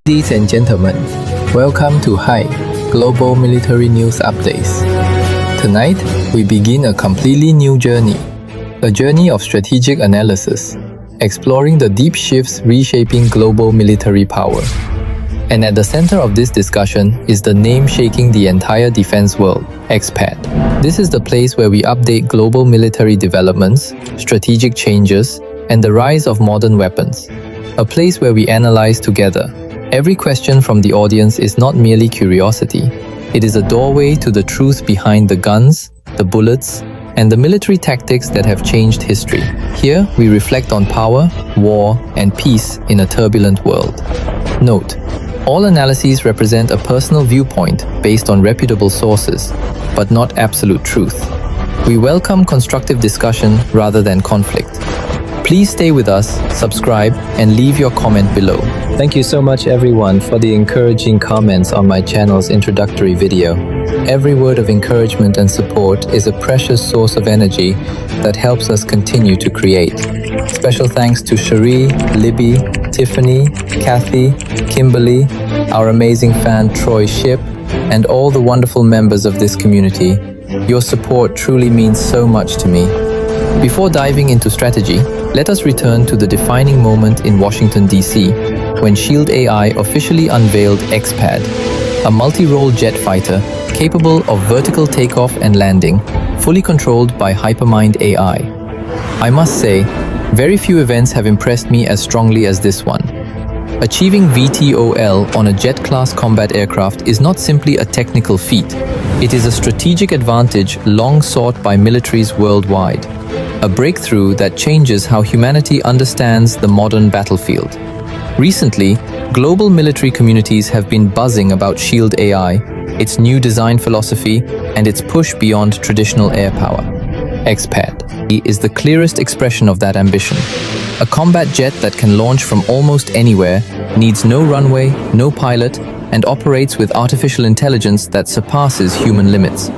Ladies and gentlemen, welcome to Global Military News Updates. Tonight, we begin a completely new journey, a journey of strategic analysis, exploring the deep shifts reshaping global military power. And at the center of this discussion is the name shaking the entire defense world, XPAD. This is the place where we update global military developments, strategic changes, and the rise of modern weapons. A place where we analyze together. Every question from the audience is not merely curiosity. It is a doorway to the truth behind the guns, the bullets, and the military tactics that have changed history. Here, we reflect on power, war, and peace in a turbulent world. Note: all analyses represent a personal viewpoint based on reputable sources, but not absolute truth. We welcome constructive discussion rather than conflict. Please stay with us, subscribe, and leave your comment below. Thank you so much everyone for the encouraging comments on my channel's introductory video. Every word of encouragement and support is a precious source of energy that helps us continue to create. Special thanks to Cherie, Libby, Tiffany, Kathy, Kimberly, our amazing fan Troy Ship, and all the wonderful members of this community. Your support truly means so much to me. Before diving into strategy, let us return to the defining moment in Washington, D.C., when Shield AI officially unveiled XPAD, a multi-role jet fighter capable of vertical takeoff and landing, fully controlled by Hypermind AI. I must say, very few events have impressed me as strongly as this one. Achieving VTOL on a jet-class combat aircraft is not simply a technical feat. It is a strategic advantage long sought by militaries worldwide. A breakthrough that changes how humanity understands the modern battlefield. Recently, global military communities have been buzzing about Shield AI, its new design philosophy, and its push beyond traditional air power. XPAD is the clearest expression of that ambition. A combat jet that can launch from almost anywhere, needs no runway, no pilot, and operates with artificial intelligence that surpasses human limits.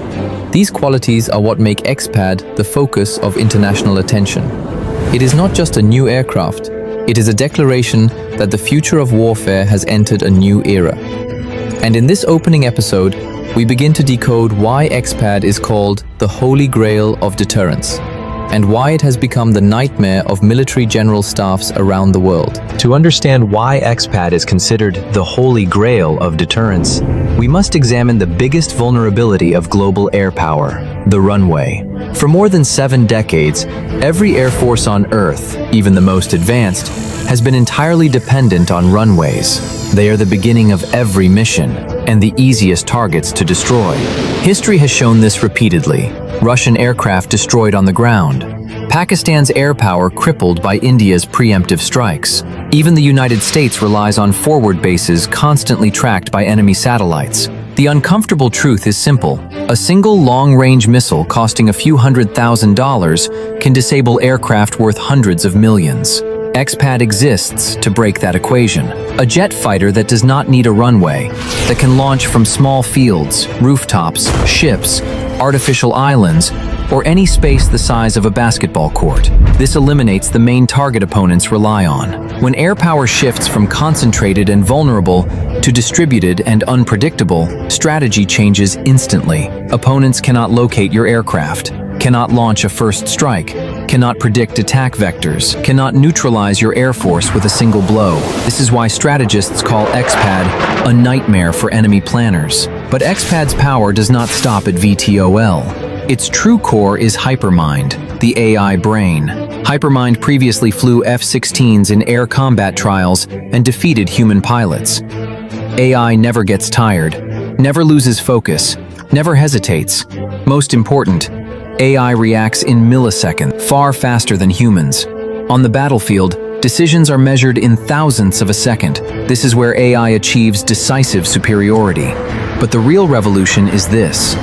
These qualities are what make XPAD the focus of international attention. It is not just a new aircraft, it is a declaration that the future of warfare has entered a new era. And in this opening episode, we begin to decode why XPAD is called the Holy Grail of deterrence, and why it has become the nightmare of military general staffs around the world. To understand why XPAD is considered the Holy Grail of deterrence, we must examine the biggest vulnerability of global air power, the runway. For more than 7 decades, every air force on Earth, even the most advanced, has been entirely dependent on runways. They are the beginning of every mission, and the easiest targets to destroy. History has shown this repeatedly. Russian aircraft destroyed on the ground. Pakistan's air power crippled by India's preemptive strikes. Even the United States relies on forward bases constantly tracked by enemy satellites. The uncomfortable truth is simple. A single long-range missile costing a few $100,000 can disable aircraft worth hundreds of millions. XPAD exists to break that equation. A jet fighter that does not need a runway, that can launch from small fields, rooftops, ships, artificial islands, or any space the size of a basketball court. This eliminates the main target opponents rely on. When air power shifts from concentrated and vulnerable to distributed and unpredictable, strategy changes instantly. Opponents cannot locate your aircraft, cannot launch a first strike, cannot predict attack vectors, cannot neutralize your air force with a single blow. This is why strategists call XPAD a nightmare for enemy planners. But XPAD's power does not stop at VTOL. Its true core is Hypermind, the AI brain. Hypermind previously flew F-16s in air combat trials and defeated human pilots. AI never gets tired, never loses focus, never hesitates. Most important, AI reacts in milliseconds, far faster than humans. On the battlefield, decisions are measured in thousandths of a second. This is where AI achieves decisive superiority. But the real revolution is this.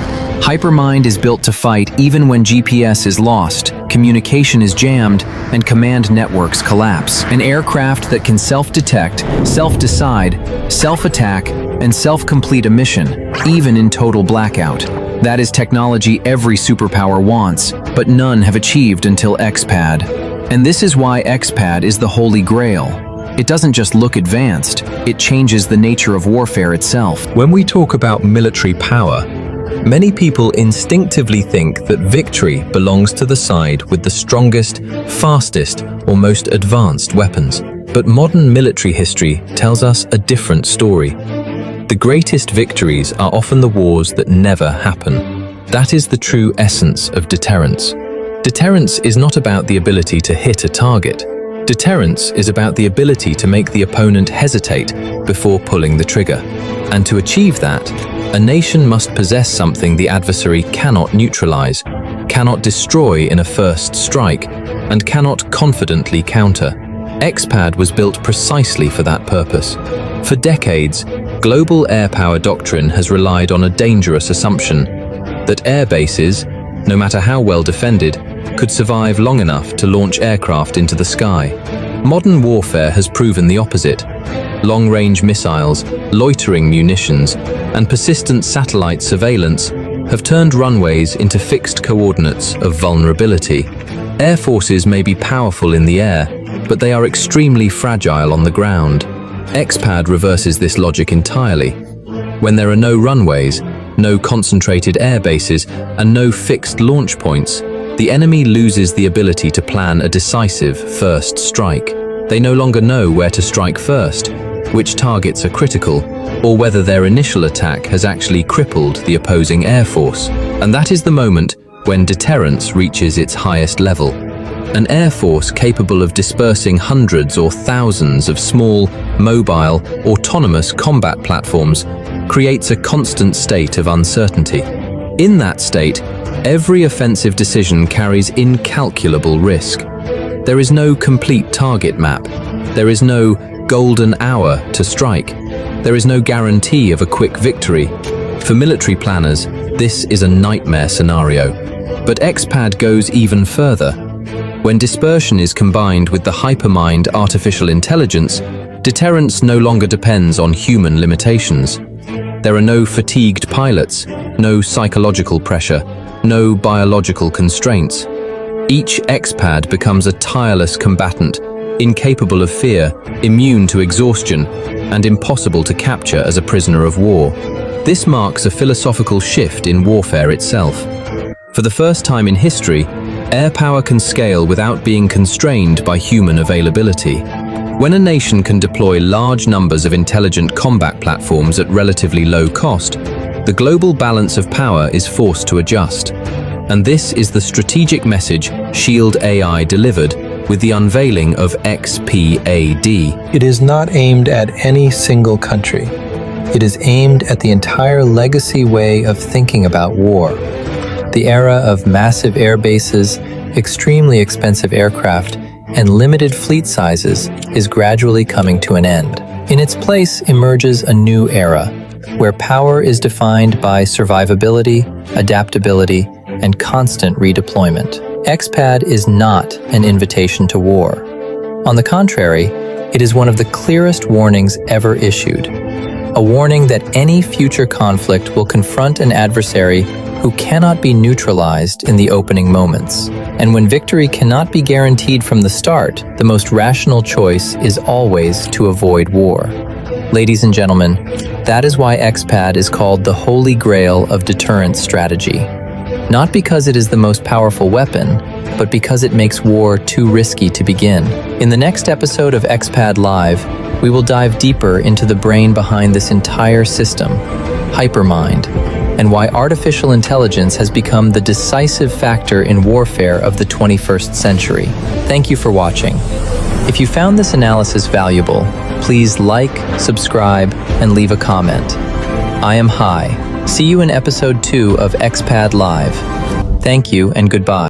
Hypermind is built to fight even when GPS is lost, communication is jammed, and command networks collapse. An aircraft that can self-detect, self-decide, self-attack, and self-complete a mission, even in total blackout. That is technology every superpower wants, but none have achieved until XPAD. And this is why XPAD is the Holy Grail. It doesn't just look advanced, it changes the nature of warfare itself. When we talk about military power, many people instinctively think that victory belongs to the side with the strongest, fastest, or most advanced weapons. But modern military history tells us a different story. The greatest victories are often the wars that never happen. That is the true essence of deterrence. Deterrence is not about the ability to hit a target. Deterrence is about the ability to make the opponent hesitate before pulling the trigger. And to achieve that, a nation must possess something the adversary cannot neutralize, cannot destroy in a first strike, and cannot confidently counter. XPAD was built precisely for that purpose. For decades, global air power doctrine has relied on a dangerous assumption that air bases, no matter how well defended, could survive long enough to launch aircraft into the sky. Modern warfare has proven the opposite. Long-range missiles, loitering munitions, and persistent satellite surveillance have turned runways into fixed coordinates of vulnerability. Air forces may be powerful in the air, but they are extremely fragile on the ground. XPAD reverses this logic entirely. When there are no runways, no concentrated air bases, and no fixed launch points, the enemy loses the ability to plan a decisive first strike. They no longer know where to strike first, which targets are critical, or whether their initial attack has actually crippled the opposing air force. And that is the moment when deterrence reaches its highest level. An air force capable of dispersing hundreds or thousands of small, mobile, autonomous combat platforms creates a constant state of uncertainty. In that state, every offensive decision carries incalculable risk. There is no complete target map. There is no golden hour to strike. There is no guarantee of a quick victory. For military planners, this is a nightmare scenario. But XPAD goes even further. When dispersion is combined with the Hypermind artificial intelligence, deterrence no longer depends on human limitations. There are no fatigued pilots, no psychological pressure, no biological constraints. Each XPAD becomes a tireless combatant, incapable of fear, immune to exhaustion, and impossible to capture as a prisoner of war. This marks a philosophical shift in warfare itself. For the first time in history, air power can scale without being constrained by human availability. When a nation can deploy large numbers of intelligent combat platforms at relatively low cost, the global balance of power is forced to adjust. And this is the strategic message Shield AI delivered with the unveiling of XPAD. It is not aimed at any single country. It is aimed at the entire legacy way of thinking about war. The era of massive air bases, extremely expensive aircraft, and limited fleet sizes is gradually coming to an end. In its place emerges a new era, where power is defined by survivability, adaptability, and constant redeployment. XPAD is not an invitation to war. On the contrary, it is one of the clearest warnings ever issued. A warning that any future conflict will confront an adversary who cannot be neutralized in the opening moments. And when victory cannot be guaranteed from the start, the most rational choice is always to avoid war. Ladies and gentlemen, that is why XPAD is called the Holy Grail of deterrence strategy. Not because it is the most powerful weapon, but because it makes war too risky to begin. In the next episode of XPAD Live, we will dive deeper into the brain behind this entire system, Hypermind, and why artificial intelligence has become the decisive factor in warfare of the 21st century. Thank you for watching. If you found this analysis valuable, please like, subscribe, and leave a comment. I am Hai. See you in episode 2 of XPAD Live. Thank you and goodbye.